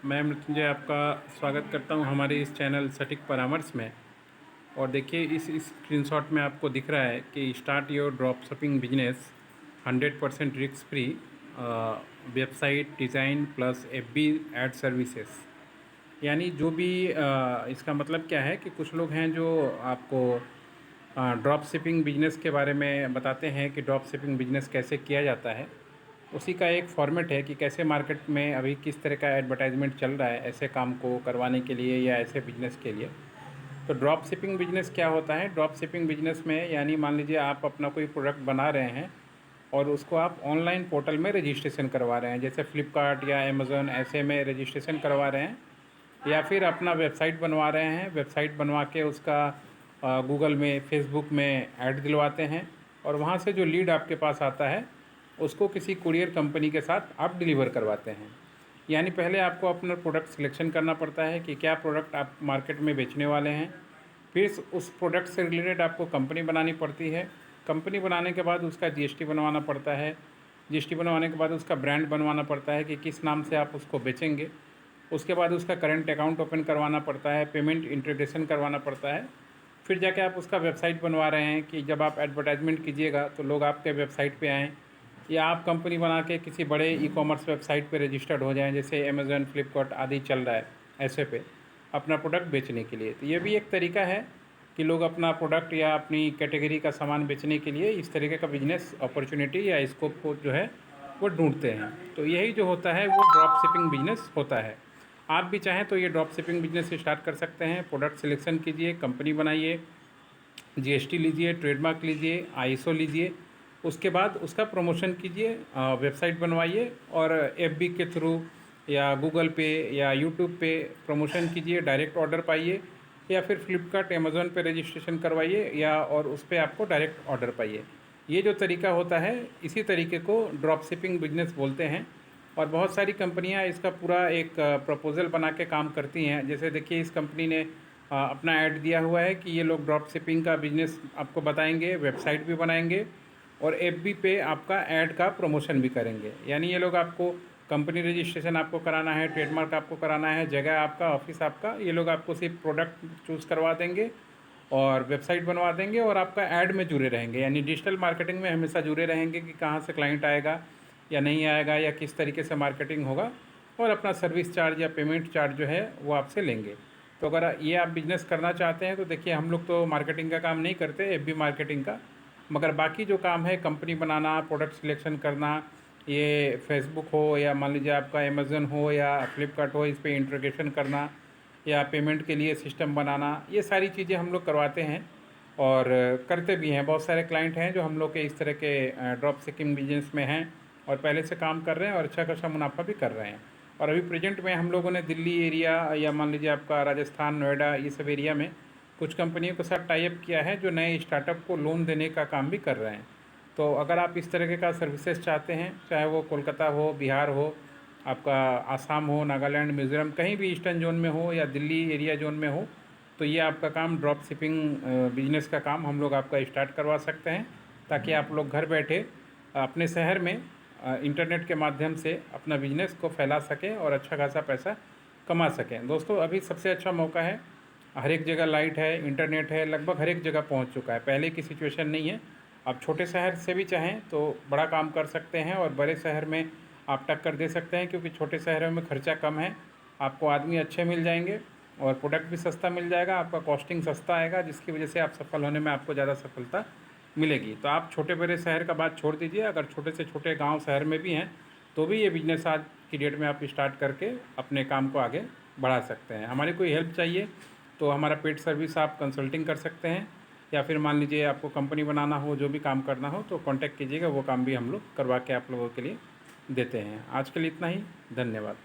मैं मृत्युंजय आपका स्वागत करता हूं हमारे इस चैनल सटीक परामर्श में। और देखिए इस स्क्रीनशॉट में आपको दिख रहा है कि start your drop shipping business 100% risk free, website design plus FB ad services. यानी जो भी इसका मतलब क्या है कि कुछ लोग हैं जो आपको ड्रॉप शिपिंग बिजनेस के बारे में बताते हैं कि ड्रॉप शिपिंग बिजनेस कैसे किया जाता है। उसी का एक फॉर्मेट है कि कैसे मार्केट में अभी किस तरह का एडवर्टाइजमेंट चल रहा है ऐसे काम को करवाने के लिए या ऐसे बिजनेस के लिए। तो ड्रॉप शिपिंग बिजनेस क्या होता है? ड्रॉप शिपिंग बिजनेस में यानी मान लीजिए आप अपना कोई प्रोडक्ट बना रहे हैं और उसको आप ऑनलाइन पोर्टल में रजिस्ट्रेशन करवा रहे हैं, जैसे फ्लिपकार्ट या अमेज़न ऐसे में रजिस्ट्रेशन करवा रहे हैं, या फिर अपना वेबसाइट बनवा रहे हैं। वेबसाइट बनवा के उसका गूगल में फेसबुक में ऐड दिलवाते हैं और वहाँ से जो लीड आपके पास आता है उसको किसी कुरियर कंपनी के साथ आप डिलीवर करवाते हैं। यानी पहले आपको अपना प्रोडक्ट सिलेक्शन करना पड़ता है कि क्या प्रोडक्ट आप मार्केट में बेचने वाले हैं। फिर उस प्रोडक्ट से रिलेटेड आपको कंपनी बनानी पड़ती है। कंपनी बनाने के बाद उसका जीएसटी बनवाना पड़ता है। जीएसटी बनवाने के बाद उसका ब्रांड बनवाना पड़ता है कि किस नाम से आप उसको बेचेंगे। उसके बाद उसका करंट अकाउंट ओपन करवाना पड़ता है, पेमेंट इंटीग्रेशन करवाना पड़ता है। फिर जाके आप उसका वेबसाइट बनवा रहे हैं कि जब आप एडवर्टाइजमेंट कीजिएगा तो लोग आपके वेबसाइट पे आएँ, या आप कंपनी बना के किसी बड़े ई कॉमर्स वेबसाइट पे रजिस्टर्ड हो जाएं, जैसे अमेज़न फ्लिपकार्ट आदि चल रहा है ऐसे पे, अपना प्रोडक्ट बेचने के लिए। तो ये भी एक तरीका है कि लोग अपना प्रोडक्ट या अपनी कैटेगरी का सामान बेचने के लिए इस तरीके का बिजनेस अपॉर्चुनिटी या स्कोप को जो है वो ढूंढते हैं। तो यही जो होता है वो ड्रॉप शिपिंग बिजनेस होता है। आप भी चाहें तो ये ड्रॉप शिपिंग बिजनेस स्टार्ट कर सकते हैं। प्रोडक्ट सिलेक्शन कीजिए, कंपनी बनाइए, जीएसटी लीजिए, ट्रेडमार्क लीजिए, आईएसओ लीजिए, उसके बाद उसका प्रमोशन कीजिए, वेबसाइट बनवाइए और एफबी के थ्रू या गूगल पे या यूट्यूब पे प्रमोशन कीजिए, डायरेक्ट ऑर्डर पाइए, या फिर फ्लिपकार्ट अमेज़न पे रजिस्ट्रेशन करवाइए या और उस पर आपको डायरेक्ट ऑर्डर पाइए। ये जो तरीका होता है इसी तरीके को ड्रॉप शिपिंग बिजनेस बोलते हैं। और बहुत सारी कंपनियां इसका पूरा एक प्रपोज़ल बना के काम करती हैं। जैसे देखिए इस कंपनी ने अपना ऐड दिया हुआ है कि ये लोग ड्रॉप शिपिंग का बिजनेस आपको बताएंगे, वेबसाइट भी बनाएंगे और एफबी पे आपका ऐड का प्रमोशन भी करेंगे। यानी ये लोग आपको कंपनी रजिस्ट्रेशन आपको कराना है, ट्रेडमार्क आपको कराना है, जगह आपका, ऑफिस आपका, ये लोग आपको सिर्फ प्रोडक्ट चूज़ करवा देंगे और वेबसाइट बनवा देंगे और आपका ऐड में जुड़े रहेंगे। यानी डिजिटल मार्केटिंग में हमेशा जुड़े रहेंगे कि कहाँ से क्लाइंट आएगा या नहीं आएगा या किस तरीके से मार्केटिंग होगा, और अपना सर्विस चार्ज या पेमेंट चार्ज जो है वो आपसे लेंगे। तो अगर ये आप बिज़नेस करना चाहते हैं तो देखिए हम लोग तो मार्केटिंग का काम नहीं करते, एफबी मार्केटिंग का, मगर बाकी जो काम है कंपनी बनाना, प्रोडक्ट सिलेक्शन करना, ये फेसबुक हो या मान लीजिए आपका अमेज़न हो या फ्लिपकार्ट हो, इस पर इंटीग्रेशन करना या पेमेंट के लिए सिस्टम बनाना, ये सारी चीज़ें हम लोग करवाते हैं और करते भी हैं। बहुत सारे क्लाइंट हैं जो हम लोग के इस तरह के ड्रॉप शिपिंग बिजनेस में हैं और पहले से काम कर रहे हैं और अच्छा खासा मुनाफा भी कर रहे हैं। और अभी प्रेजेंट में हम लोगों ने दिल्ली एरिया या मान लीजिए आपका राजस्थान, नोएडा, ये सब एरिया में कुछ कंपनियों के साथ टाई अप किया है जो नए स्टार्टअप को लोन देने का काम भी कर रहे हैं। तो अगर आप इस तरीके का सर्विसेज चाहते हैं, चाहे वो कोलकाता हो, बिहार हो, आपका आसाम हो, नागालैंड, मिज़ोरम, कहीं भी ईस्टर्न जोन में हो या दिल्ली एरिया जोन में हो, तो ये आपका काम ड्रॉप शिपिंग बिजनेस का काम हम लोग आपका स्टार्ट करवा सकते हैं, ताकि आप लोग घर बैठे अपने शहर में इंटरनेट के माध्यम से अपना बिजनेस को फैला सकें और अच्छा खासा पैसा कमा सकें। दोस्तों अभी सबसे अच्छा मौका है, हर एक जगह लाइट है, इंटरनेट है, लगभग हर एक जगह पहुंच चुका है, पहले की सिचुएशन नहीं है। आप छोटे शहर से भी चाहें तो बड़ा काम कर सकते हैं और बड़े शहर में आप टक्कर दे सकते हैं, क्योंकि छोटे शहरों में खर्चा कम है, आपको आदमी अच्छे मिल जाएंगे और प्रोडक्ट भी सस्ता मिल जाएगा, आपका कॉस्टिंग सस्ता आएगा, जिसकी वजह से आप सफल होने में आपको ज़्यादा सफलता मिलेगी। तो आप छोटे बड़े शहर का बात छोड़ दीजिए, अगर छोटे से छोटे गांव शहर में भी हैं तो भी ये बिजनेस आज की डेट में आप स्टार्ट करके अपने काम को आगे बढ़ा सकते हैं। हमारी कोई हेल्प चाहिए तो हमारा पेड सर्विस आप कंसल्टिंग कर सकते हैं, या फिर मान लीजिए आपको कंपनी बनाना हो, जो भी काम करना हो तो कांटेक्ट कीजिएगा, वो काम भी हम लोग करवा के आप लोगों के लिए देते हैं। आज के लिए इतना ही, धन्यवाद।